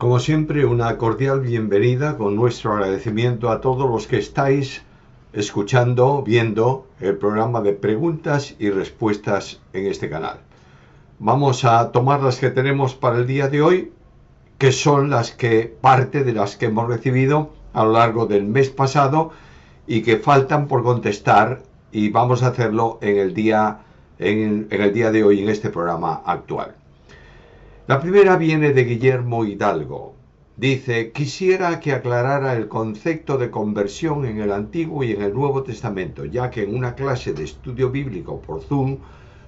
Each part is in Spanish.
Como siempre, una cordial bienvenida con nuestro agradecimiento a todos los que estáis escuchando, viendo el programa de preguntas y respuestas en este canal. Vamos a tomar las que tenemos para el día de hoy, que son parte de las que hemos recibido a lo largo del mes pasado y que faltan por contestar, y vamos a hacerlo en el día de hoy en este programa actual. La primera viene de Guillermo Hidalgo. Dice: quisiera que aclarara el concepto de conversión en el Antiguo y en el Nuevo Testamento, ya que en una clase de estudio bíblico por Zoom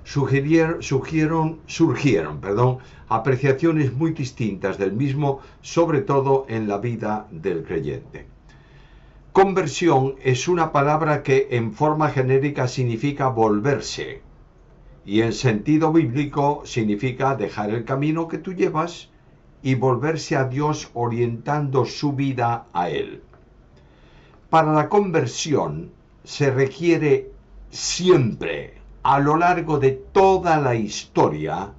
surgieron apreciaciones muy distintas del mismo, sobre todo en la vida del creyente. Conversión es una palabra que en forma genérica significa volverse, y en sentido bíblico significa dejar el camino que tú llevas y volverse a Dios orientando su vida a Él. Para la conversión se requiere siempre, a lo largo de toda la historia,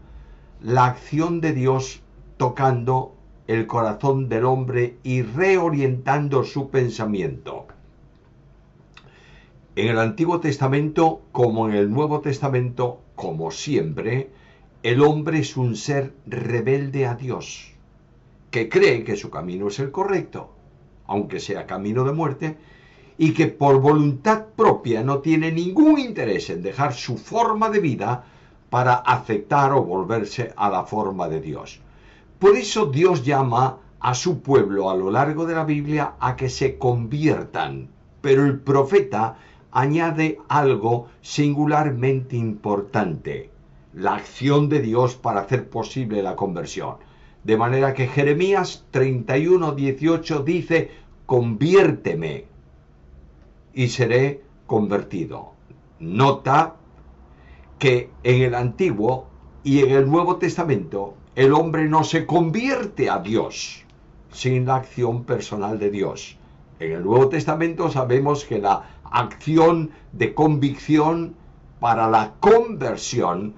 la acción de Dios tocando el corazón del hombre y reorientando su pensamiento. En el Antiguo Testamento, como en el Nuevo Testamento, como siempre, el hombre es un ser rebelde a Dios, que cree que su camino es el correcto, aunque sea camino de muerte, y que por voluntad propia no tiene ningún interés en dejar su forma de vida para aceptar o volverse a la forma de Dios. Por eso Dios llama a su pueblo a lo largo de la Biblia a que se conviertan, pero el profeta añade algo singularmente importante: la acción de Dios para hacer posible la conversión. De manera que Jeremías 31:18 dice: conviérteme y seré convertido. Nota que en el Antiguo y en el Nuevo Testamento el hombre no se convierte a Dios sin la acción personal de Dios. En el Nuevo Testamento sabemos que la acción de convicción para la conversión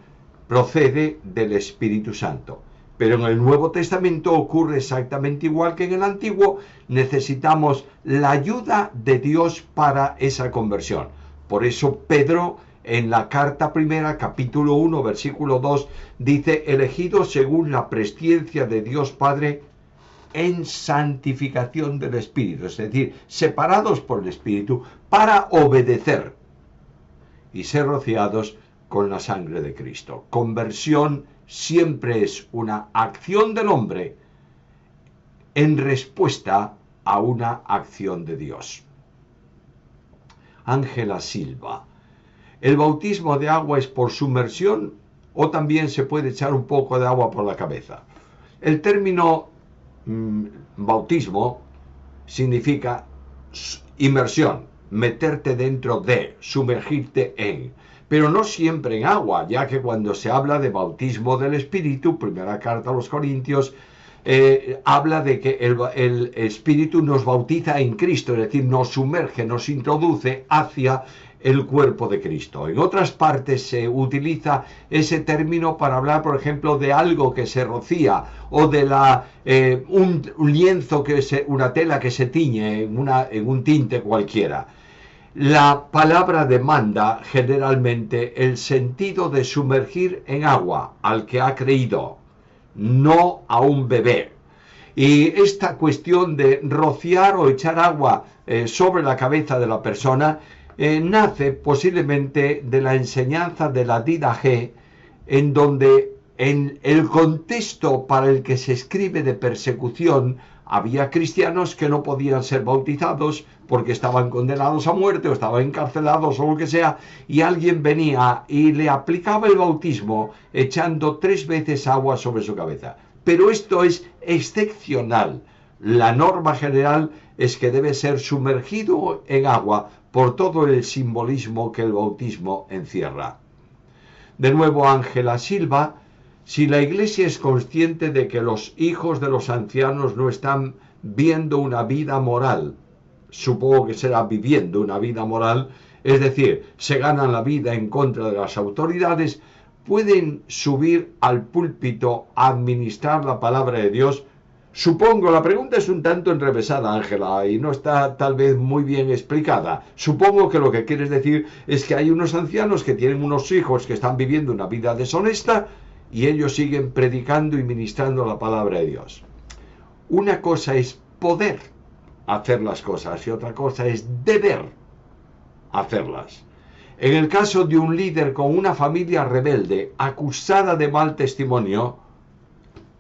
procede del Espíritu Santo. Pero en el Nuevo Testamento ocurre exactamente igual que en el Antiguo. Necesitamos la ayuda de Dios para esa conversión. Por eso Pedro, en la carta primera, capítulo 1, versículo 2, dice: elegidos según la presciencia de Dios Padre en santificación del Espíritu, es decir, separados por el Espíritu para obedecer y ser rociados con la sangre de Cristo. Conversión siempre es una acción del hombre en respuesta a una acción de Dios. Ángela Silva: ¿el bautismo de agua es por sumersión o también se puede echar un poco de agua por la cabeza? El término bautismo significa inmersión, meterte dentro de, sumergirte en, pero no siempre en agua, ya que cuando se habla de bautismo del Espíritu, primera carta a los Corintios, habla de que el Espíritu nos bautiza en Cristo, es decir, nos sumerge, nos introduce hacia el cuerpo de Cristo. En otras partes se utiliza ese término para hablar, por ejemplo, de algo que se rocía o de un lienzo, una tela que se tiñe en un tinte cualquiera. La palabra demanda generalmente el sentido de sumergir en agua al que ha creído, no a un bebé. Y esta cuestión de rociar o echar agua sobre la cabeza de la persona nace posiblemente de la enseñanza de la Didache, en donde en el contexto para el que se escribe de persecución había cristianos que no podían ser bautizados porque estaban condenados a muerte o estaban encarcelados o lo que sea, y alguien venía y le aplicaba el bautismo echando 3 veces agua sobre su cabeza. Pero esto es excepcional. La norma general es que debe ser sumergido en agua por todo el simbolismo que el bautismo encierra. De nuevo, Ángela Silva: si la Iglesia es consciente de que los hijos de los ancianos no están viendo una vida moral, supongo que será viviendo una vida moral, es decir, se ganan la vida en contra de las autoridades, ¿pueden subir al púlpito a administrar la palabra de Dios? Supongo, la pregunta es un tanto enrevesada, Ángela, y no está tal vez muy bien explicada. Supongo que lo que quieres decir es que hay unos ancianos que tienen unos hijos que están viviendo una vida deshonesta y ellos siguen predicando y ministrando la palabra de Dios. Una cosa es poder hacer las cosas y otra cosa es deber hacerlas. En el caso de un líder con una familia rebelde acusada de mal testimonio,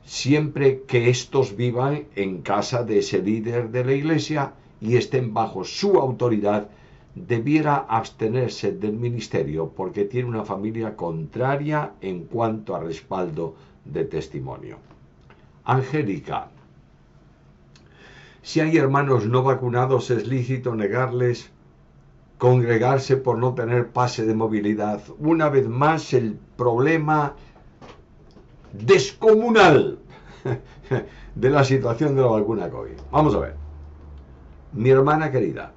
siempre que éstos vivan en casa de ese líder de la iglesia y estén bajo su autoridad, debiera abstenerse del ministerio porque tiene una familia contraria en cuanto a respaldo de testimonio. Angélica, si hay hermanos no vacunados, es lícito negarles congregarse por no tener pase de movilidad. Una vez más, el problema descomunal de la situación de la vacuna COVID. Vamos a ver. Mi hermana querida,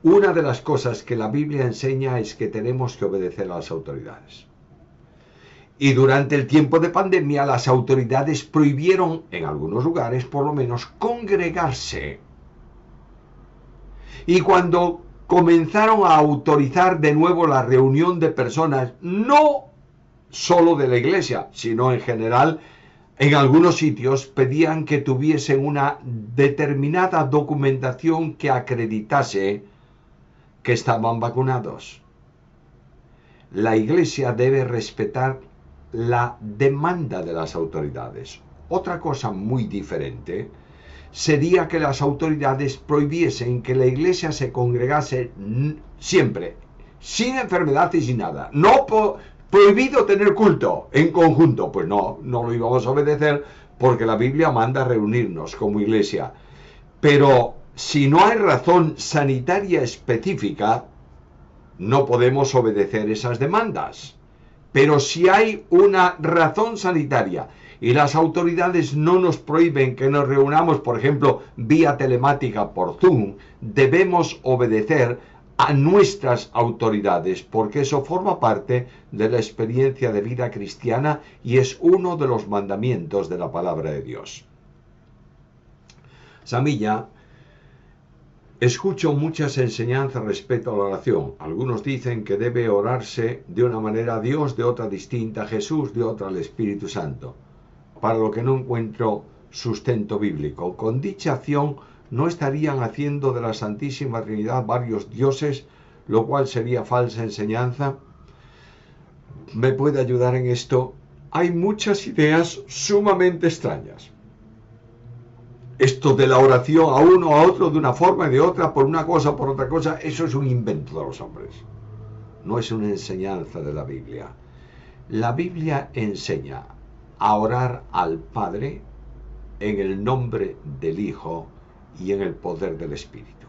una de las cosas que la Biblia enseña es que tenemos que obedecer a las autoridades. Y durante el tiempo de pandemia, las autoridades prohibieron, en algunos lugares por lo menos, congregarse. Y cuando comenzaron a autorizar de nuevo la reunión de personas, no solo de la iglesia, sino en general, en algunos sitios pedían que tuviesen una determinada documentación que acreditase que estaban vacunados. La iglesia debe respetar la demanda de las autoridades. Otra cosa muy diferente sería que las autoridades prohibiesen que la iglesia se congregase siempre, sin enfermedad y sin nada. No prohibido tener culto en conjunto. Pues no lo íbamos a obedecer porque la Biblia manda reunirnos como iglesia. Pero si no hay razón sanitaria específica, no podemos obedecer esas demandas. Pero si hay una razón sanitaria y las autoridades no nos prohíben que nos reunamos, por ejemplo, vía telemática por Zoom, debemos obedecer a nuestras autoridades, porque eso forma parte de la experiencia de vida cristiana y es uno de los mandamientos de la palabra de Dios. Samilla, escucho muchas enseñanzas respecto a la oración. Algunos dicen que debe orarse de una manera a Dios, de otra distinta a Jesús, de otra al Espíritu Santo, para lo que no encuentro sustento bíblico. Con dicha acción no estarían haciendo de la Santísima Trinidad varios dioses, lo cual sería falsa enseñanza. ¿Me puede ayudar en esto? Hay muchas ideas sumamente extrañas. Esto de la oración a uno, a otro, de una forma y de otra, por una cosa, por otra cosa, eso es un invento de los hombres. No es una enseñanza de la Biblia. La Biblia enseña a orar al Padre en el nombre del Hijo y en el poder del Espíritu.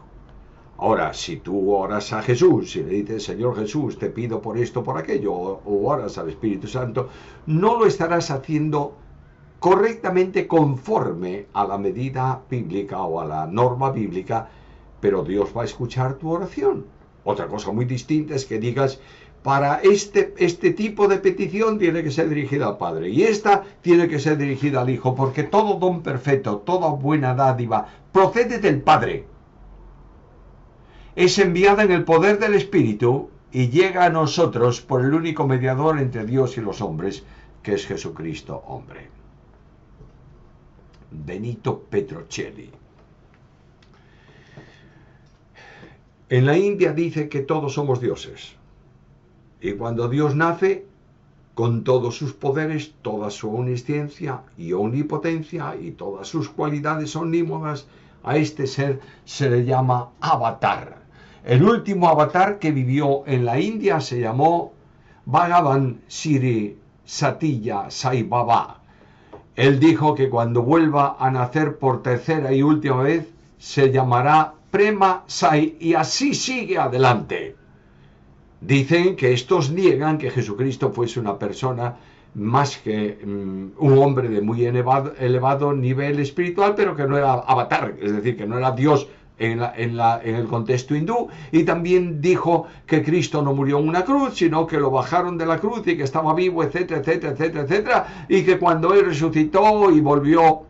Ahora, si tú oras a Jesús y le dices, Señor Jesús, te pido por esto, por aquello, o oras al Espíritu Santo, no lo estarás haciendo correctamente conforme a la medida bíblica o a la norma bíblica, pero Dios va a escuchar tu oración. Otra cosa muy distinta es que digas, para este tipo de petición tiene que ser dirigida al Padre y esta tiene que ser dirigida al Hijo, porque todo don perfecto, toda buena dádiva procede del Padre. Es enviada en el poder del Espíritu y llega a nosotros por el único mediador entre Dios y los hombres, que es Jesucristo hombre. Benito Petrocelli. En la India dice que todos somos dioses. Y cuando Dios nace, con todos sus poderes, toda su omnisciencia y omnipotencia y todas sus cualidades omnímodas, a este ser se le llama avatar. El último avatar que vivió en la India se llamó Bhagavan Sri Satya Sai Baba. Él dijo que cuando vuelva a nacer por tercera y última vez, se llamará Prema Sai y así sigue adelante. Dicen que estos niegan que Jesucristo fuese una persona más que un hombre de muy elevado nivel espiritual, pero que no era avatar, es decir, que no era Dios en el contexto hindú, y también dijo que Cristo no murió en una cruz, sino que lo bajaron de la cruz y que estaba vivo, etcétera, etcétera, etcétera, etcétera, y que cuando él resucitó y volvió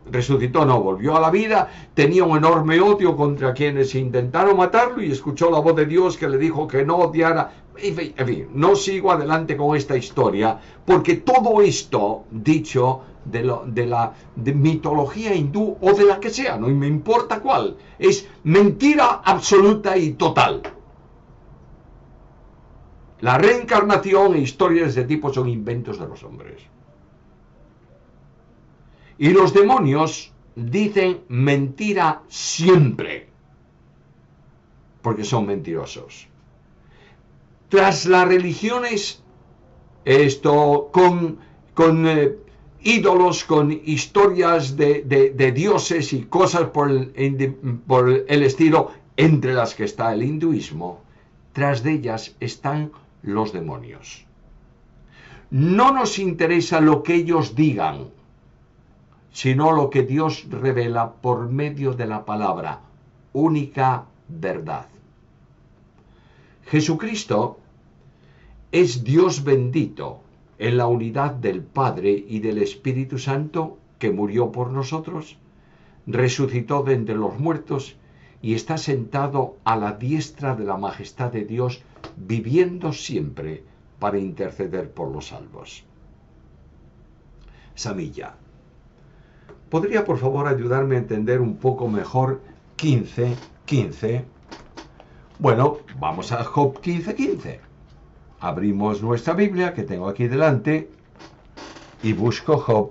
a la vida, tenía un enorme odio contra quienes intentaron matarlo, y escuchó la voz de Dios que le dijo que no odiara. En fin, no sigo adelante con esta historia, porque todo esto dicho de mitología hindú o de la que sea, no me importa cuál, es mentira absoluta y total. La reencarnación e historias de ese tipo son inventos de los hombres. Y los demonios dicen mentira siempre, porque son mentirosos. Tras las religiones, con ídolos, con historias de dioses y cosas por el estilo, entre las que está el hinduismo, tras de ellas están los demonios. No nos interesa lo que ellos digan, sino lo que Dios revela por medio de la palabra, única verdad. Jesucristo es Dios bendito en la unidad del Padre y del Espíritu Santo, que murió por nosotros, resucitó de entre los muertos y está sentado a la diestra de la majestad de Dios, viviendo siempre para interceder por los salvos. Samilla, ¿podría por favor ayudarme a entender un poco mejor 15:15? Bueno, vamos a Job 15:15. Abrimos nuestra Biblia, que tengo aquí delante, y busco Job,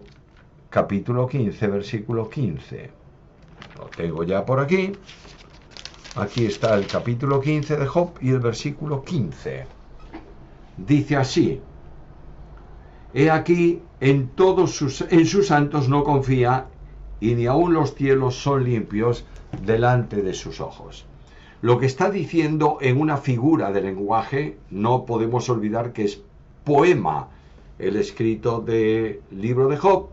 capítulo 15, versículo 15. Lo tengo ya por aquí. Aquí está el capítulo 15 de Job y el versículo 15. Dice así: He aquí, en sus santos no confía, y ni aun los cielos son limpios delante de sus ojos. Lo que está diciendo en una figura de lenguaje, no podemos olvidar que es poema el escrito del libro de Job,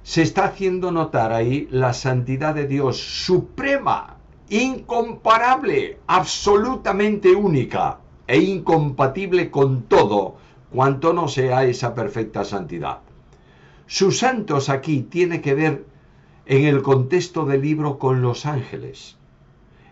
se está haciendo notar ahí la santidad de Dios suprema, incomparable, absolutamente única e incompatible con todo cuanto no sea esa perfecta santidad. Sus santos aquí tiene que ver en el contexto del libro con los ángeles.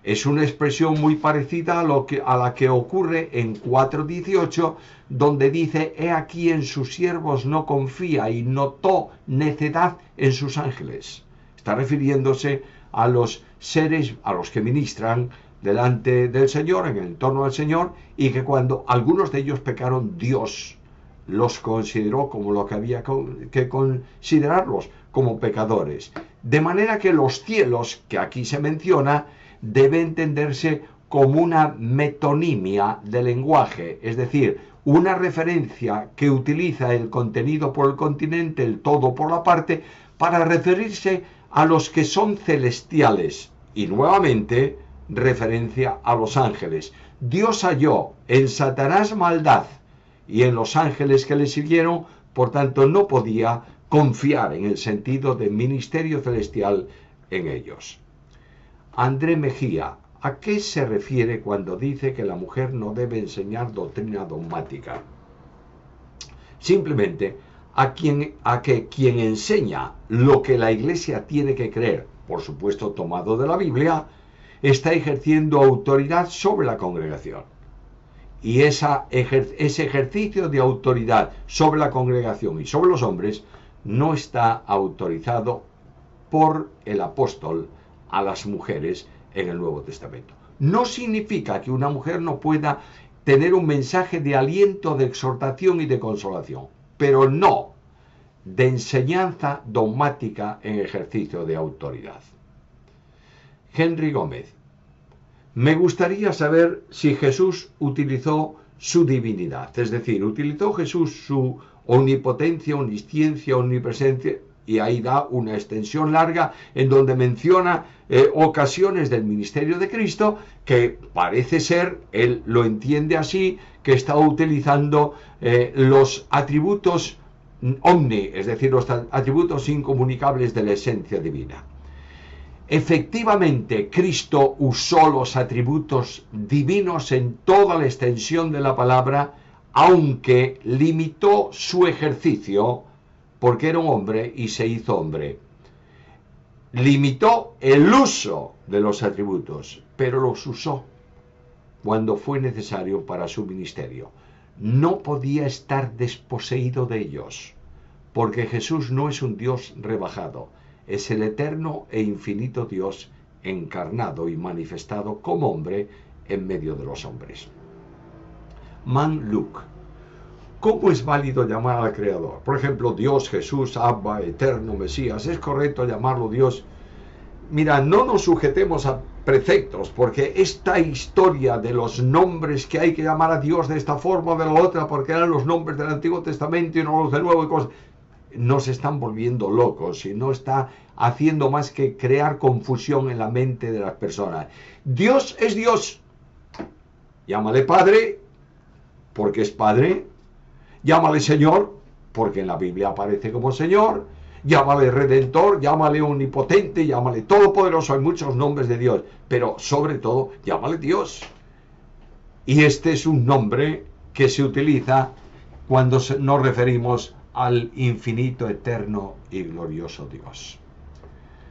Es una expresión muy parecida a la que ocurre en 4:18, donde dice: He aquí en sus siervos no confía, y notó necedad en sus ángeles. Está refiriéndose a los seres a los que ministran delante del Señor, en el entorno del Señor, y que cuando algunos de ellos pecaron, Dios los consideró como lo que había que considerarlos, como pecadores. De manera que los cielos, que aquí se menciona, debe entenderse como una metonimia de lenguaje, es decir, una referencia que utiliza el contenido por el continente, el todo por la parte, para referirse a los que son celestiales, y nuevamente referencia a los ángeles. Dios halló en Satanás maldad y en los ángeles que le siguieron, por tanto no podía confiar en el sentido de ministerio celestial en ellos. André Mejía, ¿a qué se refiere cuando dice que la mujer no debe enseñar doctrina dogmática? Simplemente a que quien enseña lo que la Iglesia tiene que creer, por supuesto tomado de la Biblia, está ejerciendo autoridad sobre la congregación. Y ese ejercicio de autoridad sobre la congregación y sobre los hombres no está autorizado por el apóstol a las mujeres en el Nuevo Testamento. No significa que una mujer no pueda tener un mensaje de aliento, de exhortación y de consolación, pero no de enseñanza dogmática en ejercicio de autoridad. Henry Gómez, me gustaría saber si Jesús utilizó su divinidad, es decir, utilizó Jesús su omnipotencia, omnisciencia, omnipresencia, y ahí da una extensión larga en donde menciona ocasiones del ministerio de Cristo que parece ser, él lo entiende así, que está utilizando los atributos omni, es decir, los atributos incomunicables de la esencia divina. Efectivamente, Cristo usó los atributos divinos en toda la extensión de la palabra, aunque limitó su ejercicio porque era un hombre y se hizo hombre. Limitó el uso de los atributos, pero los usó cuando fue necesario para su ministerio. No podía estar desposeído de ellos, porque Jesús no es un Dios rebajado, es el eterno e infinito Dios encarnado y manifestado como hombre en medio de los hombres. Manluk. ¿Cómo es válido llamar al Creador? Por ejemplo, Dios, Jesús, Abba, Eterno, Mesías. ¿Es correcto llamarlo Dios? Mira, no nos sujetemos a preceptos, porque esta historia de los nombres que hay que llamar a Dios de esta forma o de la otra, porque eran los nombres del Antiguo Testamento y no los del Nuevo, y cosas, nos están volviendo locos y no está haciendo más que crear confusión en la mente de las personas. Dios es Dios. Llámale Padre, porque es Padre. Llámale Señor, porque en la Biblia aparece como Señor. Llámale Redentor, llámale Omnipotente, llámale Todopoderoso. Hay muchos nombres de Dios, pero sobre todo, llámale Dios. Y este es un nombre que se utiliza cuando nos referimos al infinito, eterno y glorioso Dios.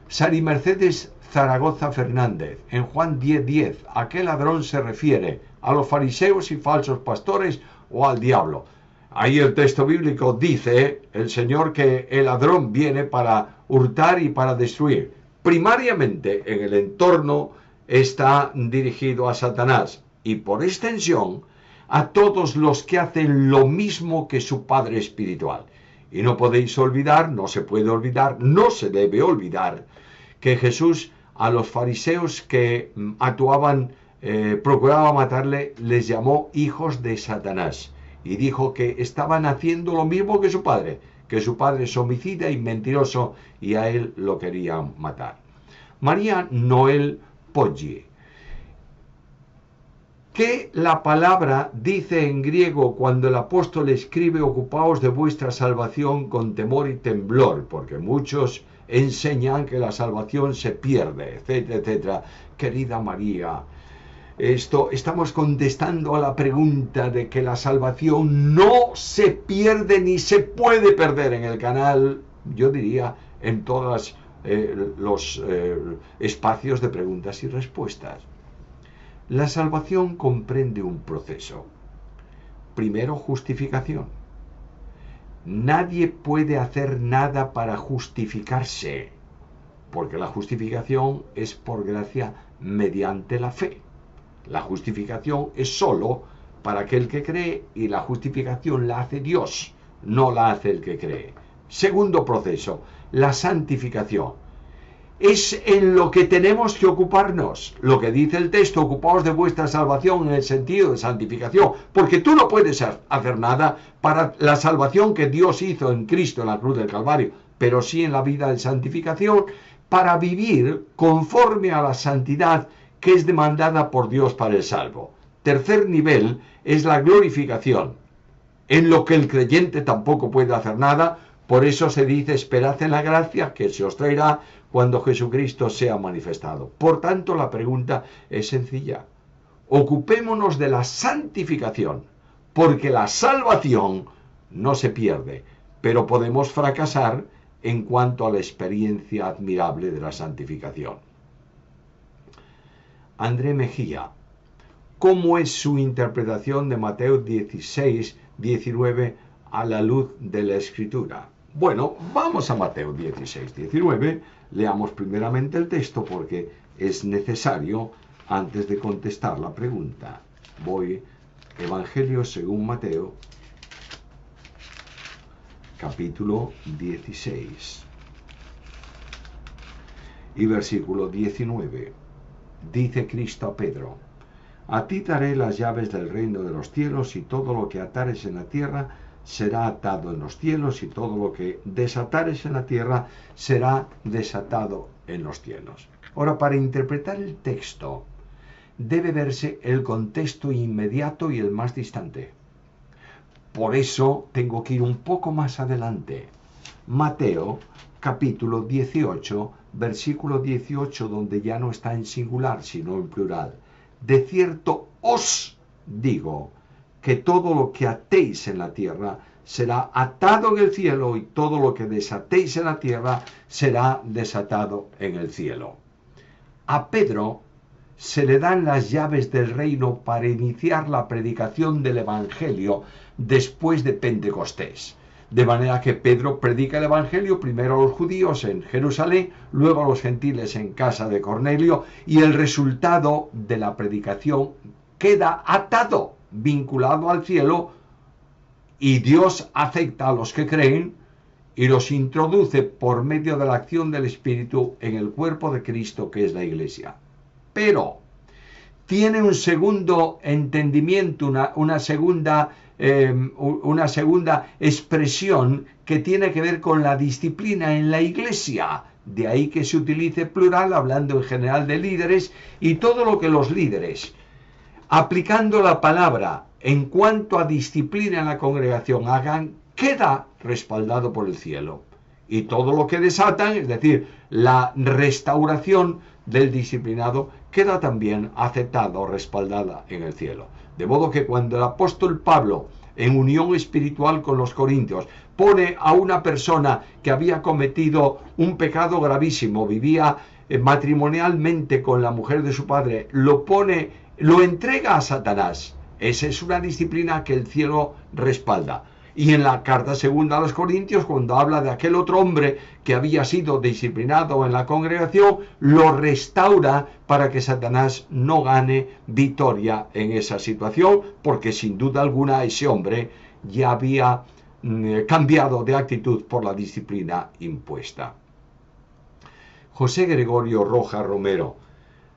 Sari Mercedes Zaragoza Fernández, en Juan 10:10, ¿a qué ladrón se refiere? ¿A los fariseos y falsos pastores o al diablo? Ahí el texto bíblico dice el Señor que el ladrón viene para hurtar y para destruir. Primariamente en el entorno está dirigido a Satanás y por extensión a todos los que hacen lo mismo que su padre espiritual. Y no podéis olvidar, no se puede olvidar, no se debe olvidar que Jesús a los fariseos que actuaban, procuraba matarle, les llamó hijos de Satanás. Y dijo que estaban haciendo lo mismo que su padre es homicida y mentiroso y a él lo querían matar. María Noel Poggi. ¿Qué la palabra dice en griego cuando el apóstol escribe ocupaos de vuestra salvación con temor y temblor? Porque muchos enseñan que la salvación se pierde, etcétera, etcétera. Querida María, estamos contestando a la pregunta de que la salvación no se pierde ni se puede perder en el canal, yo diría, en todos los espacios de preguntas y respuestas. La salvación comprende un proceso. Primero, justificación. Nadie puede hacer nada para justificarse, porque la justificación es por gracia mediante la fe. La justificación es solo para aquel que cree y la justificación la hace Dios, no la hace el que cree. Segundo proceso, la santificación. Es en lo que tenemos que ocuparnos. Lo que dice el texto, ocupaos de vuestra salvación en el sentido de santificación, porque tú no puedes hacer nada para la salvación que Dios hizo en Cristo en la cruz del Calvario, pero sí en la vida de santificación para vivir conforme a la santidad que es demandada por Dios para el salvo. Tercer nivel es la glorificación, en lo que el creyente tampoco puede hacer nada. Por eso se dice, esperad en la gracia que se os traerá cuando Jesucristo sea manifestado. Por tanto, la pregunta es sencilla. Ocupémonos de la santificación, porque la salvación no se pierde, pero podemos fracasar en cuanto a la experiencia admirable de la santificación. André Mejía, ¿cómo es su interpretación de Mateo 16, 19 a la luz de la Escritura? Bueno, vamos a Mateo 16, 19, leamos primeramente el texto porque es necesario antes de contestar la pregunta. Voy, Evangelio según Mateo, capítulo 16 y versículo 19. Dice Cristo a Pedro, a ti daré las llaves del reino de los cielos, y todo lo que atares en la tierra será atado en los cielos, y todo lo que desatares en la tierra será desatado en los cielos. Ahora, para interpretar el texto, debe verse el contexto inmediato y el más distante. Por eso tengo que ir un poco más adelante. Mateo, capítulo 18, versículo 18, donde ya no está en singular, sino en plural. De cierto os digo que todo lo que atéis en la tierra será atado en el cielo, y todo lo que desatéis en la tierra será desatado en el cielo. A Pedro se le dan las llaves del reino para iniciar la predicación del Evangelio después de Pentecostés. De manera que Pedro predica el Evangelio primero a los judíos en Jerusalén, luego a los gentiles en casa de Cornelio, y el resultado de la predicación queda atado, vinculado al cielo, y Dios acepta a los que creen y los introduce por medio de la acción del Espíritu en el cuerpo de Cristo, que es la Iglesia. Pero tiene un segundo entendimiento, una segunda expresión que tiene que ver con la disciplina en la Iglesia. De ahí que se utilice plural, hablando en general de líderes, y todo lo que los líderes, aplicando la palabra en cuanto a disciplina en la congregación, hagan, queda respaldado por el cielo. Y todo lo que desatan, es decir, la restauración del disciplinado, queda también aceptada o respaldada en el cielo. De modo que cuando el apóstol Pablo, en unión espiritual con los corintios, pone a una persona que había cometido un pecado gravísimo, vivía matrimonialmente con la mujer de su padre, lo entrega a Satanás. Esa es una disciplina que el cielo respalda. Y en la carta segunda a los Corintios, cuando habla de aquel otro hombre que había sido disciplinado en la congregación, lo restaura para que Satanás no gane victoria en esa situación, porque sin duda alguna ese hombre ya había cambiado de actitud por la disciplina impuesta. José Gregorio Roja Romero.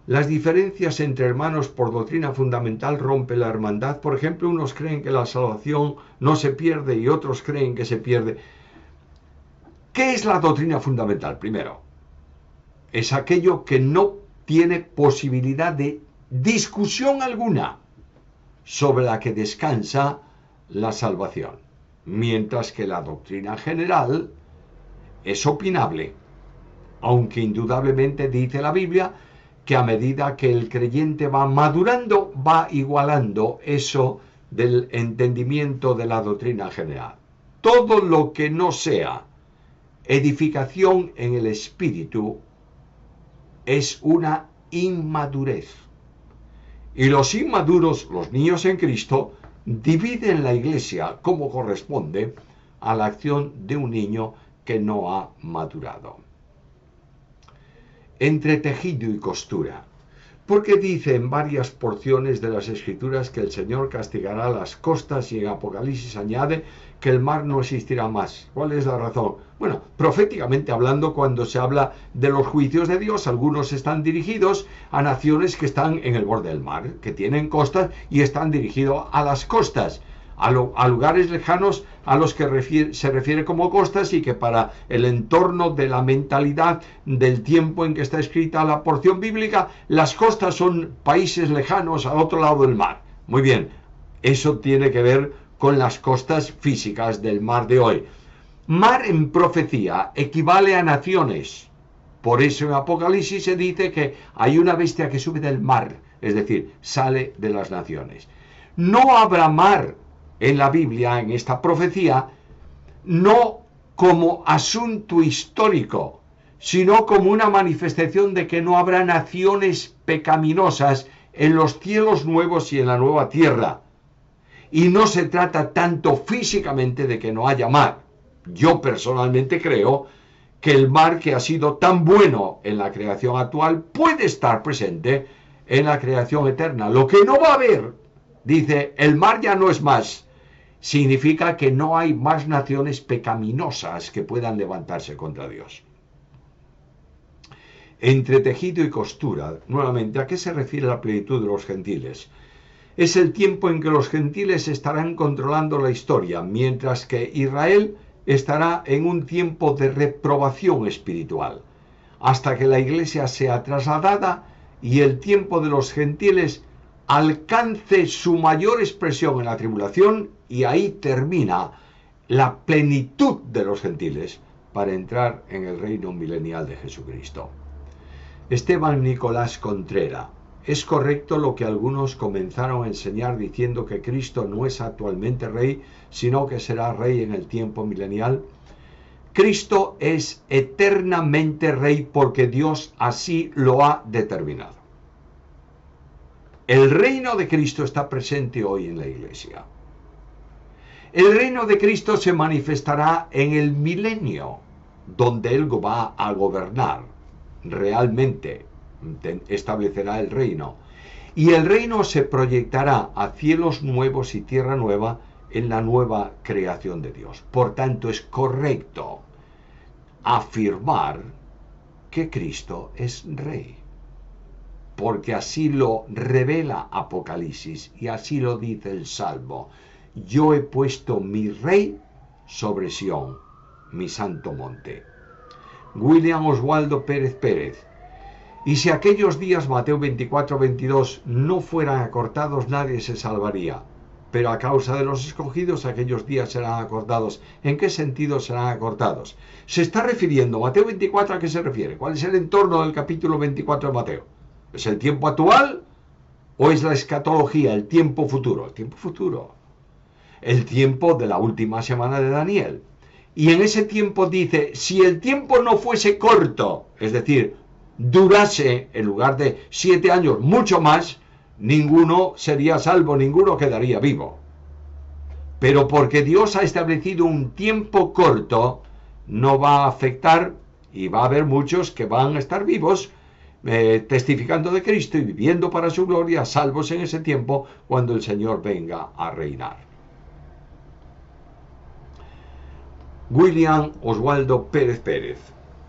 Las diferencias entre hermanos por doctrina fundamental rompen la hermandad. Por ejemplo, unos creen que la salvación no se pierde y otros creen que se pierde. ¿Qué es la doctrina fundamental? Primero, es aquello que no tiene posibilidad de discusión alguna, sobre la que descansa la salvación. Mientras que la doctrina general es opinable, aunque indudablemente dice la Biblia que a medida que el creyente va madurando, va igualando eso del entendimiento de la doctrina general. Todo lo que no sea edificación en el espíritu es una inmadurez. Y los inmaduros, los niños en Cristo, dividen la iglesia como corresponde a la acción de un niño que no ha madurado. Entre tejido y costura, porque dice en varias porciones de las Escrituras que el Señor castigará las costas, y en Apocalipsis añade que el mar no existirá más. ¿Cuál es la razón? Bueno, proféticamente hablando, cuando se habla de los juicios de Dios, algunos están dirigidos a naciones que están en el borde del mar, que tienen costas, y están dirigidos a las costas, a lugares lejanos a los que se refiere como costas, y que para el entorno de la mentalidad del tiempo en que está escrita la porción bíblica, las costas son países lejanos al otro lado del mar. Muy bien, eso tiene que ver con las costas físicas del mar de hoy. Mar en profecía equivale a naciones. Por eso en Apocalipsis se dice que hay una bestia que sube del mar, es decir, sale de las naciones. No habrá mar en la Biblia, en esta profecía, no como asunto histórico, sino como una manifestación de que no habrá naciones pecaminosas en los cielos nuevos y en la nueva tierra. Y no se trata tanto físicamente de que no haya mar. Yo personalmente creo que el mar, que ha sido tan bueno en la creación actual, puede estar presente en la creación eterna. Lo que no va a haber, dice, el mar ya no es más, significa que no hay más naciones pecaminosas que puedan levantarse contra Dios. Entre tejido y costura, nuevamente, ¿a qué se refiere la plenitud de los gentiles? Es el tiempo en que los gentiles estarán controlando la historia, mientras que Israel estará en un tiempo de reprobación espiritual, hasta que la iglesia sea trasladada y el tiempo de los gentiles alcance su mayor expresión en la tribulación, y ahí termina la plenitud de los gentiles, para entrar en el reino milenial de Jesucristo. Esteban Nicolás Contreras: ¿es correcto lo que algunos comenzaron a enseñar diciendo que Cristo no es actualmente rey, sino que será rey en el tiempo milenial? Cristo es eternamente rey porque Dios así lo ha determinado. El reino de Cristo está presente hoy en la iglesia. El reino de Cristo se manifestará en el milenio, donde Él va a gobernar. Realmente establecerá el reino. Y el reino se proyectará a cielos nuevos y tierra nueva en la nueva creación de Dios. Por tanto, es correcto afirmar que Cristo es rey, porque así lo revela Apocalipsis y así lo dice el Salmo: yo he puesto mi rey sobre Sión, mi santo monte. William Oswaldo Pérez Pérez: y si aquellos días, Mateo 24-22, no fueran acortados, nadie se salvaría. Pero a causa de los escogidos, aquellos días serán acortados. ¿En qué sentido serán acortados? Se está refiriendo Mateo 24, ¿a qué se refiere? ¿Cuál es el entorno del capítulo 24 de Mateo? ¿Es el tiempo actual o es la escatología, el tiempo futuro? El tiempo futuro. El tiempo de la última semana de Daniel. Y en ese tiempo dice: si el tiempo no fuese corto, es decir, durase en lugar de 7 años mucho más, ninguno sería salvo, ninguno quedaría vivo. Pero porque Dios ha establecido un tiempo corto, no va a afectar, y va a haber muchos que van a estar vivos, testificando de Cristo y viviendo para su gloria, salvos en ese tiempo cuando el Señor venga a reinar. William Oswaldo Pérez Pérez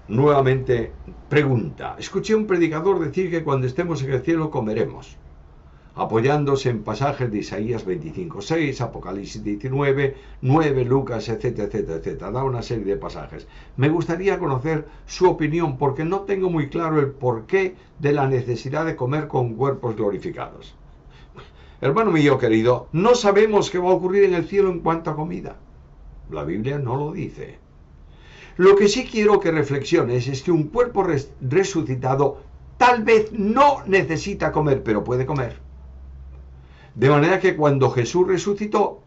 nuevamente pregunta: escuché a un predicador decir que cuando estemos en el cielo comeremos, apoyándose en pasajes de Isaías 25:6, Apocalipsis 19:9, Lucas, etcétera, etcétera, etcétera. Da una serie de pasajes. Me gustaría conocer su opinión, porque no tengo muy claro el porqué de la necesidad de comer con cuerpos glorificados. Hermano mío querido, no sabemos qué va a ocurrir en el cielo en cuanto a comida. La Biblia no lo dice. Lo que sí quiero que reflexiones es que un cuerpo resucitado tal vez no necesita comer, pero puede comer. De manera que cuando Jesús resucitó,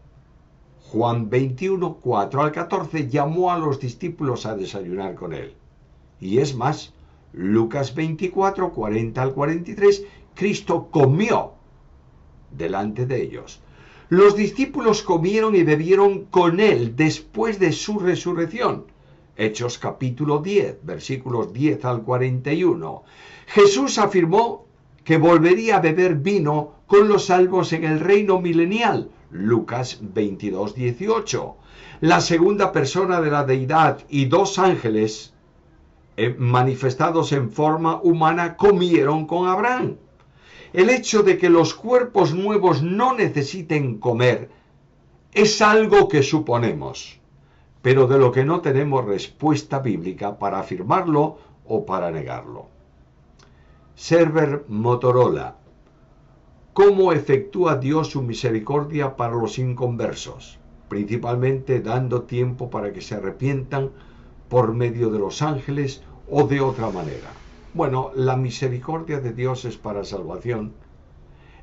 Juan 21:4-14, llamó a los discípulos a desayunar con él. Y es más, Lucas 24:40-43, Cristo comió delante de ellos. Los discípulos comieron y bebieron con él después de su resurrección. Hechos capítulo 10, versículos 10-41. Jesús afirmó que volvería a beber vino con los salvos en el reino milenial. Lucas 22:18. La segunda persona de la deidad y 2 ángeles manifestados en forma humana comieron con Abraham. El hecho de que los cuerpos nuevos no necesiten comer es algo que suponemos, pero de lo que no tenemos respuesta bíblica para afirmarlo o para negarlo. Server Motorola: ¿cómo efectúa Dios su misericordia para los inconversos? Principalmente dando tiempo para que se arrepientan por medio de los ángeles o de otra manera. Bueno, la misericordia de Dios es para salvación.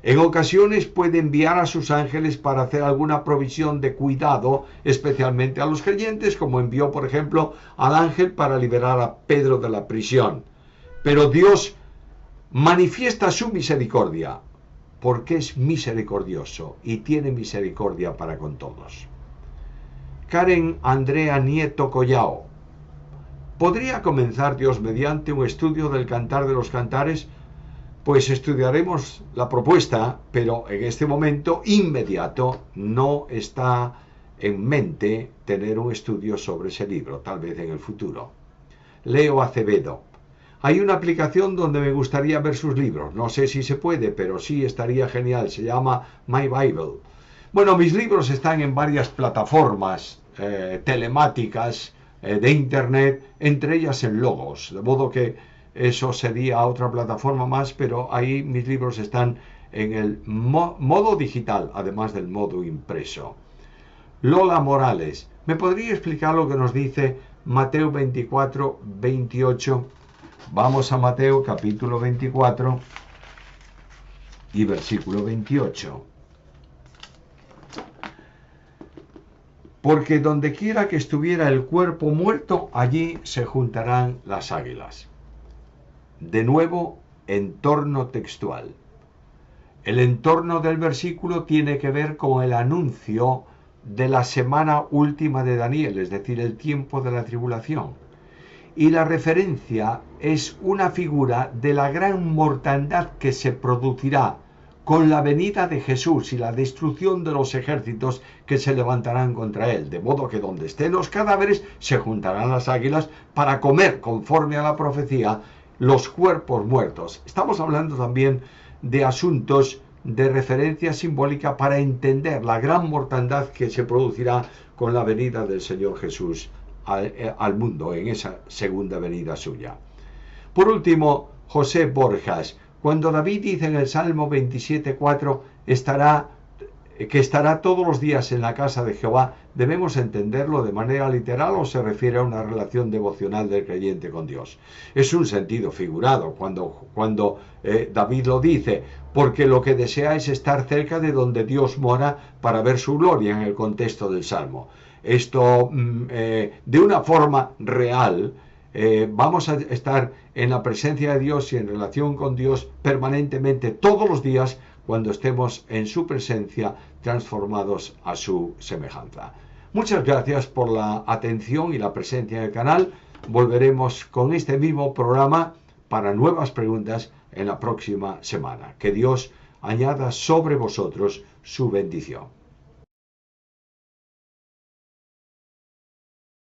En ocasiones puede enviar a sus ángeles para hacer alguna provisión de cuidado, especialmente a los creyentes, como envió, por ejemplo, al ángel para liberar a Pedro de la prisión. Pero Dios manifiesta su misericordia porque es misericordioso y tiene misericordia para con todos. Karen Andrea Nieto Collao: ¿podría comenzar Dios mediante un estudio del Cantar de los Cantares? Pues estudiaremos la propuesta, pero en este momento inmediato no está en mente tener un estudio sobre ese libro, tal vez en el futuro. Leo Acevedo: hay una aplicación donde me gustaría ver sus libros. No sé si se puede, pero sí estaría genial. Se llama My Bible. Bueno, mis libros están en varias plataformas telemáticas de internet, entre ellas en Logos, de modo que eso sería otra plataforma más, pero ahí mis libros están en el modo digital, además del modo impreso. Lola Morales: ¿me podría explicar lo que nos dice Mateo 24, 28. Vamos a Mateo capítulo 24 y versículo 28. Porque donde quiera que estuviera el cuerpo muerto, allí se juntarán las águilas. De nuevo, entorno textual. El entorno del versículo tiene que ver con el anuncio de la semana última de Daniel, es decir, el tiempo de la tribulación. Y la referencia es una figura de la gran mortandad que se producirá con la venida de Jesús y la destrucción de los ejércitos que se levantarán contra él, de modo que donde estén los cadáveres se juntarán las águilas para comer, conforme a la profecía, los cuerpos muertos. Estamos hablando también de asuntos de referencia simbólica para entender la gran mortandad que se producirá con la venida del Señor Jesús al mundo en esa segunda venida suya. Por último, José Borjas, cuando David dice en el Salmo 27:4 que estará todos los días en la casa de Jehová, ¿debemos entenderlo de manera literal o se refiere a una relación devocional del creyente con Dios? Es un sentido figurado cuando David lo dice, porque lo que desea es estar cerca de donde Dios mora para ver su gloria en el contexto del Salmo. Esto, de una forma real, vamos a estar en la presencia de Dios y en relación con Dios permanentemente todos los días cuando estemos en su presencia transformados a su semejanza. Muchas gracias por la atención y la presencia en el canal. Volveremos con este mismo programa para nuevas preguntas en la próxima semana. Que Dios añada sobre vosotros su bendición.